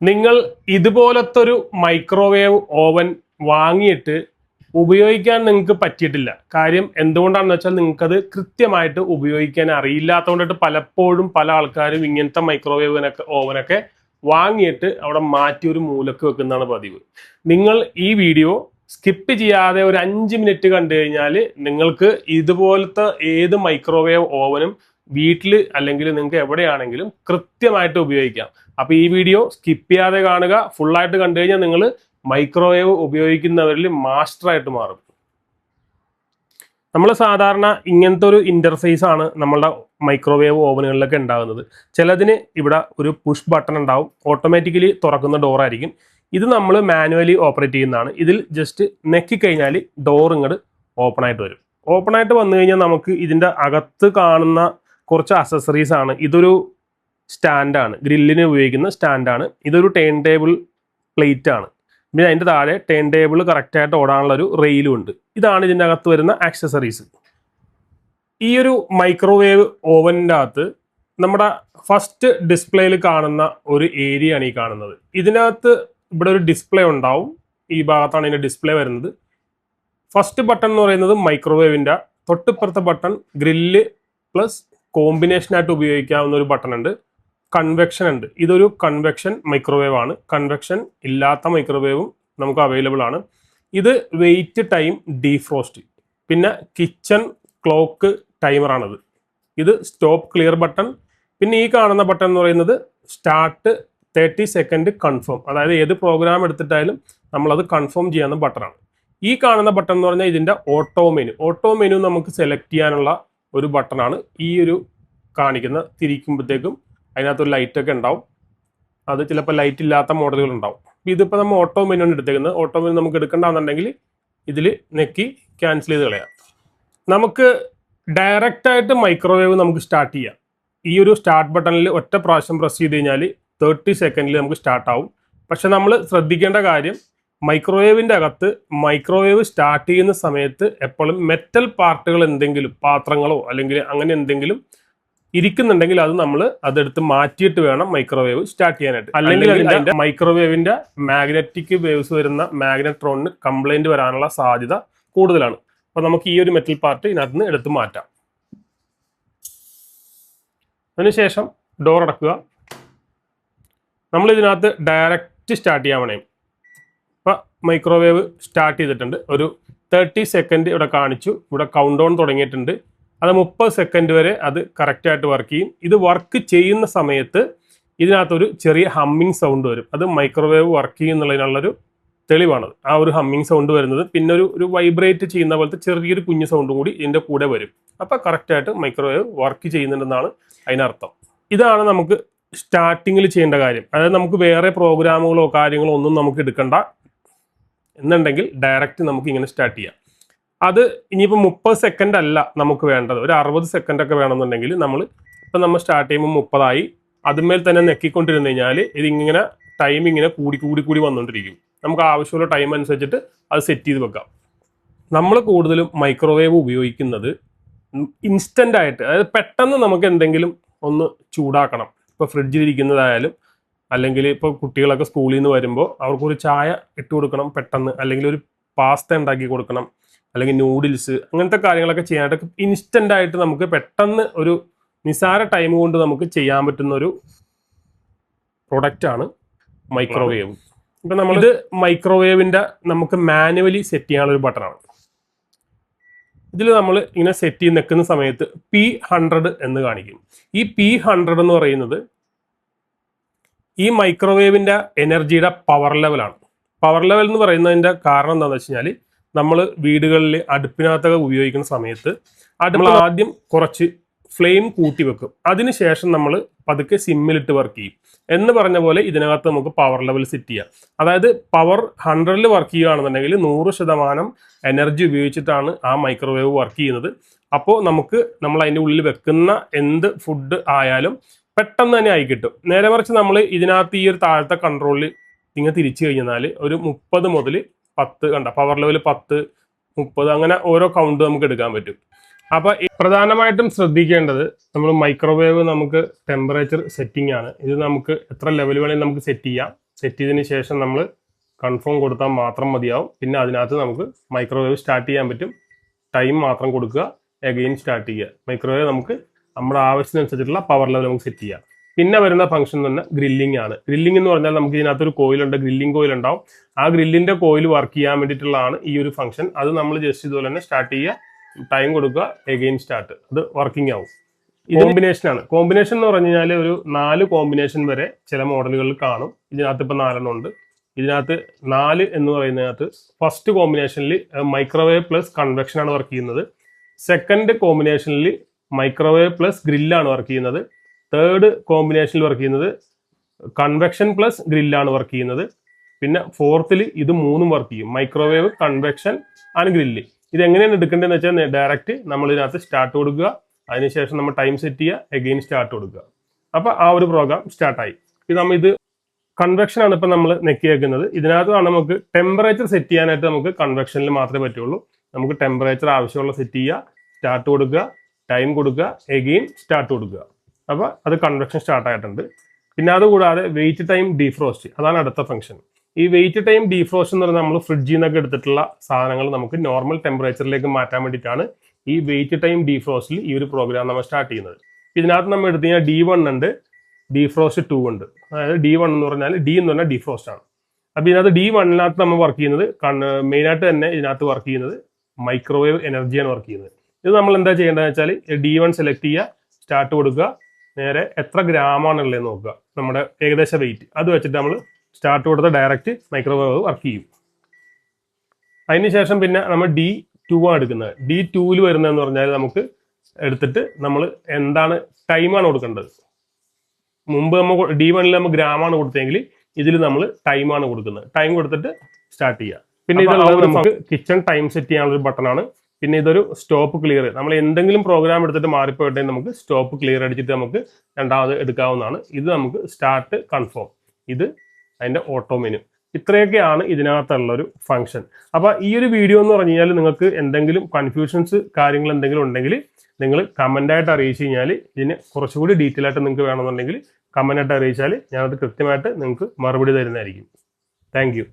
നിങ്ങൾ ഇതുപോലത്തെ ഒരു മൈക്രോവേവ് ഓവൻ വാങ്ങിയിട്ട് ഉപയോഗിക്കാൻ നിങ്ങൾക്ക് പറ്റിയിട്ടില്ല. കാര്യം എന്തുകൊണ്ടാണെന്ന് വെച്ചാൽ നിങ്ങൾക്കത് കൃത്യമായിട്ട് ഉപയോഗിക്കാൻ അറിയില്ലാത്തതുകൊണ്ടിട്ട് പലപ്പോഴും പല ആൾക്കാരും ഇങ്ങനത്തെ മൈക്രോവേവിനൊക്കെ ഓവനൊക്കെ വാങ്ങിയിട്ട് അവിടെ മാറ്റി ഒരു മൂലക്ക് വെക്കുന്നതാണ് പതിവ്. നിങ്ങൾ ഈ വീഡിയോ സ്കിപ്പ് ചെയ്യാതെ ഒരു 5 മിനിറ്റ് കണ്ടു കഴിഞ്ഞാൽ നിങ്ങൾക്ക് ഇതുപോലത്തെ ഏത് മൈക്രോവേവ് ഓവനും വീട്ടിൽ അല്ലെങ്കിൽ നിങ്ങൾക്ക് എവിടെയാണെങ്കിലും കൃത്യമായിട്ട് ഉപയോഗിക്കാം. അപ്പൊ ഈ വീഡിയോ സ്കിപ്പ് ചെയ്യാതെ കാണുക. ഫുള്ളായിട്ട് കണ്ടു കഴിഞ്ഞാൽ നിങ്ങൾ മൈക്രോവേവ് ഉപയോഗിക്കുന്നവരിൽ മാസ്റ്ററായിട്ട് മാറും. നമ്മൾ സാധാരണ ഇങ്ങനത്തെ ഒരു ഇന്റർഫേസ് ആണ് നമ്മളുടെ മൈക്രോവേവ് ഓവനുകളിലൊക്കെ ഉണ്ടാകുന്നത്. ചിലതിന് ഇവിടെ ഒരു പുഷ് ബട്ടൺ ഉണ്ടാവും, ഓട്ടോമാറ്റിക്കലി തുറക്കുന്ന ഡോറായിരിക്കും. ഇത് നമ്മൾ മാനുവലി ഓപ്പറേറ്റ് ചെയ്യുന്നതാണ്. ഇതിൽ ജസ്റ്റ് നെക്കി കഴിഞ്ഞാൽ ഡോർ ഇങ്ങോട്ട് ഓപ്പൺ ആയിട്ട് വരും. ഓപ്പൺ ആയിട്ട് വന്നു കഴിഞ്ഞാൽ നമുക്ക് ഇതിൻ്റെ അകത്ത് കാണുന്ന കുറച്ച് അക്സസറീസ് ആണ്. ഇതൊരു സ്റ്റാൻഡാണ്, ഗ്രില്ലിന് ഉപയോഗിക്കുന്ന സ്റ്റാൻഡാണ്. ഇതൊരു ടേൺ ടേബിൾ പ്ലേറ്റ് ആണ്. പിന്നെ അതിൻ്റെ താഴെ ടേൺ ടേബിൾ കറക്റ്റായിട്ട് ഓടാനുള്ള ഒരു റെയിലും ഉണ്ട്. ഇതാണ് ഇതിൻ്റെ അകത്ത് വരുന്ന ആക്സസറീസ്. ഈ ഒരു മൈക്രോവേവ് ഓവനിൻ്റെ അകത്ത് നമ്മുടെ ഫസ്റ്റ് ഡിസ്പ്ലേയിൽ കാണുന്ന ഒരു ഏരിയ ആണ് ഈ കാണുന്നത്. ഇതിനകത്ത് ഇവിടെ ഒരു ഡിസ്പ്ലേ ഉണ്ടാവും. ഈ ഭാഗത്താണ് ഇതിൻ്റെ ഡിസ്പ്ലേ വരുന്നത്. ഫസ്റ്റ് ബട്ടൺ എന്ന് പറയുന്നത് മൈക്രോവേവിൻ്റെ, തൊട്ടിപ്പുറത്തെ ബട്ടൺ ഗ്രില്ല് പ്ലസ് കോമ്പിനേഷനായിട്ട് ഉപയോഗിക്കാവുന്ന ഒരു ബട്ടൺ ഉണ്ട്. കൺവെക്ഷൻ ഉണ്ട്. ഇതൊരു കൺവെക്ഷൻ മൈക്രോവേവ് ആണ്. കൺവെക്ഷൻ ഇല്ലാത്ത മൈക്രോവേവും നമുക്ക് അവൈലബിൾ ആണ്. ഇത് വെയിറ്റ് ടൈം ഡീഫ്രോസ്റ്റ്. പിന്നെ കിച്ചൺ ക്ലോക്ക് ടൈമറാണത്. ഇത് സ്റ്റോപ്പ് ക്ലിയർ ബട്ടൺ. പിന്നെ ഈ കാണുന്ന ബട്ടൺ എന്ന് പറയുന്നത് സ്റ്റാർട്ട് 30 സെക്കൻഡ് കൺഫേം. അതായത് ഏത് പ്രോഗ്രാം എടുത്തിട്ടായാലും നമ്മളത് കൺഫേം ചെയ്യാവുന്ന ബട്ടണാണ്. ഈ കാണുന്ന ബട്ടൺ എന്ന് പറഞ്ഞാൽ ഇതിൻ്റെ ഓട്ടോ മെനു. ഓട്ടോ മെനു നമുക്ക് സെലക്ട് ചെയ്യാനുള്ള ഒരു ബട്ടണാണ്. ഈ ഒരു കാണിക്കുന്ന തിരിക്കുമ്പോഴത്തേക്കും അതിനകത്തൊരു ലൈറ്റൊക്കെ ഉണ്ടാവും. അത് ചിലപ്പോൾ ലൈറ്റ് ഇല്ലാത്ത മോഡലുകൾ ഉണ്ടാവും. ഇതിപ്പോൾ നമ്മൾ ഓട്ടോ മെനു ആണ് എടുത്തേക്കുന്നത്. ഓട്ടോ മെനു നമുക്ക് എടുക്കേണ്ടതെന്നുണ്ടെങ്കിൽ ഇതിൽ നെക്കി ക്യാൻസൽ ചെയ്ത് കളയാം. നമുക്ക് ഡയറക്റ്റായിട്ട് മൈക്രോവേവ് നമുക്ക് സ്റ്റാർട്ട് ചെയ്യാം. ഈ ഒരു സ്റ്റാർട്ട് ബട്ടണിൽ ഒറ്റ പ്രാവശ്യം പ്രസ് ചെയ്ത് കഴിഞ്ഞാൽ 30 സെക്കൻഡിൽ നമുക്ക് സ്റ്റാർട്ടാവും. പക്ഷെ നമ്മൾ ശ്രദ്ധിക്കേണ്ട കാര്യം, മൈക്രോവേവിൻ്റെ അകത്ത് മൈക്രോവേവ് സ്റ്റാർട്ട് ചെയ്യുന്ന സമയത്ത് എപ്പോഴും മെറ്റൽ പാർട്ടുകൾ എന്തെങ്കിലും, പാത്രങ്ങളോ അല്ലെങ്കിൽ അങ്ങനെ എന്തെങ്കിലും ഇരിക്കുന്നുണ്ടെങ്കിൽ അത് നമ്മൾ അതെടുത്ത് മാറ്റിയിട്ട് വേണം മൈക്രോവേവ് സ്റ്റാർട്ട് ചെയ്യാനായിട്ട്. അല്ലെങ്കിൽ അതിൻ്റെ മൈക്രോവേവിൻ്റെ മാഗ്നറ്റിക് വേവ്സ് വരുന്ന മാഗ്നട്രോണിന് കംപ്ലൈൻറ്റ് വരാനുള്ള സാധ്യത കൂടുതലാണ്. അപ്പോൾ നമുക്ക് ഈ ഒരു മെറ്റൽ പാർട്ട് ഇതിനകത്ത് നിന്ന് എടുത്ത് മാറ്റാം. അതിനുശേഷം ഡോർ അടക്കുക. നമ്മൾ ഇതിനകത്ത് ഡയറക്റ്റ് സ്റ്റാർട്ട് ചെയ്യാൻ വേണേ. ഇപ്പോൾ മൈക്രോവേവ് സ്റ്റാർട്ട് ചെയ്തിട്ടുണ്ട്. ഒരു 30 സെക്കൻഡ് ഇവിടെ കാണിച്ചു. ഇവിടെ കൗണ്ട് ഡൗൺ തുടങ്ങിയിട്ടുണ്ട്. അത് 30 സെക്കൻഡ് വരെ അത് കറക്റ്റായിട്ട് വർക്ക് ചെയ്യും. ഇത് വർക്ക് ചെയ്യുന്ന സമയത്ത് ഇതിനകത്തൊരു ചെറിയ ഹമ്മിങ് സൗണ്ട് വരും. അത് മൈക്രോവേവ് വർക്ക് ചെയ്യുന്നുള്ളതിനുള്ളൊരു തെളിവാണത്. ആ ഒരു ഹമ്മിങ് സൗണ്ട് വരുന്നത്. പിന്നെ ഒരു വൈബ്രേറ്റ് ചെയ്യുന്ന പോലത്തെ ചെറിയൊരു കുഞ്ഞു സൗണ്ടും കൂടി ഇതിൻ്റെ കൂടെ വരും. അപ്പോൾ കറക്റ്റായിട്ട് മൈക്രോവേവ് വർക്ക് ചെയ്യുന്നുണ്ടെന്നാണ് അതിനർത്ഥം. ഇതാണ് നമുക്ക് സ്റ്റാർട്ടിങ്ങിൽ ചെയ്യേണ്ട കാര്യം. അതായത് നമുക്ക് വേറെ പ്രോഗ്രാമുകളോ കാര്യങ്ങളോ ഒന്നും നമുക്ക് എടുക്കണ്ട എന്നുണ്ടെങ്കിൽ ഡയറക്റ്റ് നമുക്ക് ഇങ്ങനെ സ്റ്റാർട്ട് ചെയ്യാം. അത് ഇനിയിപ്പോൾ 30 സെക്കൻഡ് അല്ല നമുക്ക് വേണ്ടത്, ഒരു 60 സെക്കൻഡൊക്കെ വേണമെന്നുണ്ടെങ്കിൽ നമ്മൾ സ്റ്റാർട്ട് ചെയ്യുമ്പോൾ 30 ആയി. അതുമേൽ തന്നെ നെക്കിക്കൊണ്ടിരുന്നു കഴിഞ്ഞാൽ ഇതിങ്ങനെ ടൈം ഇങ്ങനെ കൂടി വന്നുകൊണ്ടിരിക്കും. നമുക്ക് ആവശ്യമുള്ള ടൈം അനുസരിച്ചിട്ട് അത് സെറ്റ് ചെയ്ത് വെക്കാം. നമ്മൾ കൂടുതലും മൈക്രോവേവ് ഉപയോഗിക്കുന്നത് ഇൻസ്റ്റൻ്റ് ആയിട്ട്, അതായത് പെട്ടെന്ന് നമുക്ക് എന്തെങ്കിലും ഒന്ന് ചൂടാക്കണം. ഇപ്പോൾ ഫ്രിഡ്ജിലിരിക്കുന്നതായാലും അല്ലെങ്കിൽ ഇപ്പോൾ കുട്ടികളൊക്കെ സ്കൂളിൽ നിന്ന് വരുമ്പോൾ അവർക്കൊരു ചായ ഇട്ട് കൊടുക്കണം പെട്ടെന്ന്, അല്ലെങ്കിൽ ഒരു പാസ്ത ഉണ്ടാക്കി കൊടുക്കണം, അല്ലെങ്കിൽ നൂഡിൽസ്, അങ്ങനത്തെ കാര്യങ്ങളൊക്കെ ചെയ്യാനായിട്ട് ഇൻസ്റ്റൻ്റ് ആയിട്ട് നമുക്ക് പെട്ടെന്ന് ഒരു നിസാര ടൈം കൊണ്ട് നമുക്ക് ചെയ്യാൻ പറ്റുന്ന ഒരു പ്രൊഡക്റ്റാണ് മൈക്രോവേവ്. ഇപ്പം നമ്മളിത് മൈക്രോവേവിൻ്റെ നമുക്ക് മാനുവലി സെറ്റ് ചെയ്യാനുള്ള ഒരു ബട്ടണാണ്. ഇതിൽ നമ്മൾ ഇങ്ങനെ സെറ്റ് ചെയ്ത് നിൽക്കുന്ന സമയത്ത് P100 എന്ന് കാണിക്കും. ഈ P100 എന്ന് പറയുന്നത് ഈ മൈക്രോവേവിൻ്റെ എനർജിയുടെ പവർ ലെവലാണ്. പവർ ലെവൽ എന്ന് പറയുന്നതിൻ്റെ കാരണം എന്താണെന്ന് വെച്ച് കഴിഞ്ഞാൽ, നമ്മൾ വീടുകളിൽ അടുപ്പിനകത്തൊക്കെ ഉപയോഗിക്കുന്ന സമയത്ത് നമ്മൾ ആദ്യം കുറച്ച് ഫ്ലെയിം കൂട്ടി വെക്കും. അതിനുശേഷം നമ്മൾ പതുക്കെ സിമ്മിലിട്ട് വർക്ക് ചെയ്യും. എന്ന് പറഞ്ഞ പോലെ ഇതിനകത്ത് നമുക്ക് പവർ ലെവൽ സെറ്റ് ചെയ്യാം. അതായത് പവർ 100ൽ വർക്ക് ചെയ്യുകയാണെന്നുണ്ടെങ്കിൽ 100% എനർജി ഉപയോഗിച്ചിട്ടാണ് ആ മൈക്രോവേവ് വർക്ക് ചെയ്യുന്നത്. അപ്പോൾ നമ്മൾ അതിൻ്റെ ഉള്ളിൽ വെക്കുന്ന എന്ത് ഫുഡ് ആയാലും പെട്ടെന്ന് തന്നെ ആയി കിട്ടും. നേരെ മറിച്ച് നമ്മൾ ഇതിനകത്ത് ഈ ഒരു താഴത്തെ കൺട്രോളിൽ ഇങ്ങനെ തിരിച്ചു കഴിഞ്ഞാൽ ഒരു 30 മുതൽ 10 കണ്ട പവർ ലെവൽ 10, 30 അങ്ങനെ ഓരോ കൗണ്ട് നമുക്ക് എടുക്കാൻ പറ്റും. അപ്പോൾ പ്രധാനമായിട്ടും ശ്രദ്ധിക്കേണ്ടത്, നമ്മൾ മൈക്രോവേവ് നമുക്ക് ടെമ്പറേച്ചർ സെറ്റിംഗ് ആണ്. ഇത് നമുക്ക് എത്ര ലെവൽ വേണമെങ്കിൽ നമുക്ക് സെറ്റ് ചെയ്യാം. സെറ്റ് ചെയ്തതിന് ശേഷം നമ്മൾ കൺഫേം കൊടുത്താൽ മാത്രം മതിയാവും. പിന്നെ അതിനകത്ത് നമുക്ക് മൈക്രോവേവ് സ്റ്റാർട്ട് ചെയ്യാൻ പറ്റും. ടൈം മാത്രം കൊടുക്കുക, എഗെയിൻ സ്റ്റാർട്ട് ചെയ്യുക. മൈക്രോവേവ് നമുക്ക് നമ്മുടെ ആവശ്യത്തിനനുസരിച്ചിട്ടുള്ള പവർ ലെവൽ നമുക്ക് സെറ്റ് ചെയ്യാം. പിന്നെ വരുന്ന ഫംഗ്ഷൻ എന്ന് പറഞ്ഞാൽ ഗ്രില്ലിംഗ് ആണ്. ഗ്രില്ലിംഗ് എന്ന് പറഞ്ഞാൽ നമുക്ക് ഇതിനകത്തൊരു കോയിലുണ്ട്, ഗ്രില്ലിംഗ് കോയിൽ ഉണ്ടാവും. ആ ഗ്രില്ലിന്റെ കോയിൽ വർക്ക് ചെയ്യാൻ വേണ്ടിയിട്ടുള്ളതാണ് ഈ ഒരു ഫംഗ്ഷൻ. അത് നമ്മൾ ജസ്റ്റ് ഇതുപോലെ തന്നെ സ്റ്റാർട്ട് ചെയ്യുക, ടൈം കൊടുക്കുക, എഗെയിൻ സ്റ്റാർട്ട്. അത് വർക്കിംഗ് ആവും. കോമ്പിനേഷൻ ആണ്. കോമ്പിനേഷൻ എന്ന് പറഞ്ഞു കഴിഞ്ഞാൽ ഒരു 4 കോമ്പിനേഷൻ വരെ ചില മോഡലുകളിൽ കാണും. ഇതിനകത്ത് ഇപ്പം 4 ഉണ്ട്. ഇതിനകത്ത് 4 എന്ന് പറയുന്നതിനകത്ത് ഫസ്റ്റ് കോമ്പിനേഷനിൽ മൈക്രോവേവ് പ്ലസ് കൺവെക്ഷൻ ആണ് വർക്ക് ചെയ്യുന്നത്. സെക്കൻഡ് കോമ്പിനേഷനിൽ മൈക്രോവേവ് പ്ലസ് ഗ്രില്ലാണ് വർക്ക് ചെയ്യുന്നത്. തേർഡ് കോമ്പിനേഷനിൽ വർക്ക് ചെയ്യുന്നത് കൺവെക്ഷൻ പ്ലസ് ഗ്രില്ലാണ് വർക്ക് ചെയ്യുന്നത്. പിന്നെ ഫോർത്തിൽ ഇത് 3ഉം വർക്ക് ചെയ്യും, മൈക്രോവേവ്, കൺവെക്ഷൻ ആൻഡ് ഗ്രില്ല്. ഇത് എങ്ങനെയാണ് എടുക്കേണ്ടതെന്ന് വെച്ചാൽ ഡയറക്റ്റ് നമ്മൾ ഇതിനകത്ത് സ്റ്റാർട്ട് കൊടുക്കുക, അതിനുശേഷം നമ്മൾ ടൈം സെറ്റ് ചെയ്യുക, എഗെയിൻ സ്റ്റാർട്ട് കൊടുക്കുക. അപ്പോൾ ആ ഒരു പ്രോഗ്രാം സ്റ്റാർട്ടായി. ഇത് കൺവെക്ഷൻ ആണ് ഇപ്പം നമ്മൾ നെക്കിയേക്കുന്നത്. ഇതിനകത്താണ് നമുക്ക് ടെമ്പറേച്ചർ സെറ്റ് ചെയ്യാനായിട്ട് നമുക്ക് കൺവെക്ഷനിൽ മാത്രമേ പറ്റുള്ളൂ. നമുക്ക് ടെമ്പറേച്ചർ ആവശ്യമുള്ള സെറ്റ് ചെയ്യുക, സ്റ്റാർട്ട് കൊടുക്കുക, ടൈം കൊടുക്കുക, എഗെയിൻ സ്റ്റാർട്ട് കൊടുക്കുക. അപ്പോൾ അത് കൺവെക്ഷൻ സ്റ്റാർട്ട് ആയിട്ടുണ്ട്. പിന്നെ അതുകൂടാതെ വെയിറ്റ് ടൈം ഡീഫ്രോസ്റ്റ്, അതാണ് അടുത്ത ഫംഗ്ഷൻ. ഈ വെയിറ്റ് ടൈം ഡീഫ്രോസ്റ്റ് എന്ന് പറഞ്ഞാൽ നമ്മൾ ഫ്രിഡ്ജിൽ നിന്നൊക്കെ എടുത്തിട്ടുള്ള സാധനങ്ങൾ നമുക്ക് നോർമൽ ടെമ്പറേച്ചറിലേക്ക് മാറ്റാൻ വേണ്ടിയിട്ടാണ് ഈ വെയിറ്റ് ടൈം ഡീഫ്രോസ്റ്റിൽ ഈ ഒരു പ്രോഗ്രാം നമ്മൾ സ്റ്റാർട്ട് ചെയ്യുന്നത്. ഇതിനകത്ത് നമ്മൾ എടുത്തു കഴിഞ്ഞാൽ D1 ഉണ്ട്, ഡീഫ്രോസ്റ്റ് 2 ഉണ്ട്. അതായത് D1 എന്ന് പറഞ്ഞാൽ D എന്ന് പറഞ്ഞാൽ ഡീഫ്രോസ്റ്റ് ആണ്. അപ്പോൾ ഇതിനകത്ത് D1-നകത്ത് നമ്മൾ വർക്ക് ചെയ്യുന്നത് മെയിനായിട്ട് തന്നെ ഇതിനകത്ത് വർക്ക് ചെയ്യുന്നത് മൈക്രോവേവ് എനർജിയാണ് വർക്ക് ചെയ്യുന്നത്. ഇത് നമ്മൾ എന്താ ചെയ്യേണ്ടതെന്ന് വെച്ചാൽ D1 സെലക്ട് ചെയ്യുക, സ്റ്റാർട്ട് കൊടുക്കുക, നേരെ എത്ര ഗ്രാമാണുള്ളതെന്ന് നോക്കുക, നമ്മുടെ ഏകദേശ വെയിറ്റ് അത് വെച്ചിട്ട് നമ്മൾ സ്റ്റാർട്ട് കൊടുത്ത ഡയറക്റ്റ് മൈക്രോവേവ് വർക്ക് ചെയ്യും. അതിനുശേഷം പിന്നെ നമ്മൾ D2 ആണ് എടുക്കുന്നത്. D2-ൽ വരുന്നതെന്ന് പറഞ്ഞാൽ നമുക്ക് എടുത്തിട്ട് നമ്മൾ എന്താണ് ടൈമാണ് കൊടുക്കേണ്ടത്. മുമ്പ് നമ്മൾ D1-ൽ നമ്മൾ ഗ്രാമാണ് കൊടുത്തെങ്കിൽ ഇതിൽ നമ്മൾ ടൈമാണ് കൊടുക്കുന്നത്. ടൈം കൊടുത്തിട്ട് സ്റ്റാർട്ട് ചെയ്യുക. പിന്നെ ഇതുള്ളത് നമുക്ക് കിച്ചൺ ടൈം സെറ്റ് ചെയ്യാനുള്ള ഒരു ബട്ടണാണ്. പിന്നെ ഇതൊരു സ്റ്റോപ്പ് ക്ലിയർ, നമ്മൾ എന്തെങ്കിലും പ്രോഗ്രാം എടുത്തിട്ട് മാറിപ്പോയിട്ടെ നമുക്ക് സ്റ്റോപ്പ് ക്ലിയർ അടിച്ചിട്ട് നമുക്ക് രണ്ടാമത് എടുക്കാവുന്നതാണ്. ഇത് നമുക്ക് സ്റ്റാർട്ട്, കൺഫേം, ഇത് അതിൻ്റെ ഓട്ടോ മെനു. ഇത്രയൊക്കെയാണ് ഇതിനകത്തുള്ളൊരു ഫംഗ്ഷൻ. അപ്പോൾ ഈ ഒരു വീഡിയോ എന്ന് പറഞ്ഞു കഴിഞ്ഞാൽ നിങ്ങൾക്ക് എന്തെങ്കിലും കൺഫ്യൂഷൻസ് കാര്യങ്ങൾ എന്തെങ്കിലും ഉണ്ടെങ്കിൽ നിങ്ങൾ കമൻ്റായിട്ട് അറിയിച്ചു കഴിഞ്ഞാൽ ഇതിന് കുറച്ചുകൂടി ഡീറ്റെയിൽ ആയിട്ട് നിങ്ങൾക്ക് വേണമെന്നുണ്ടെങ്കിൽ കമൻ്റായിട്ട് അറിയിച്ചാൽ ഞാനത് കൃത്യമായിട്ട് നിങ്ങൾക്ക് മറുപടി തരുന്നതായിരിക്കും. Thank you.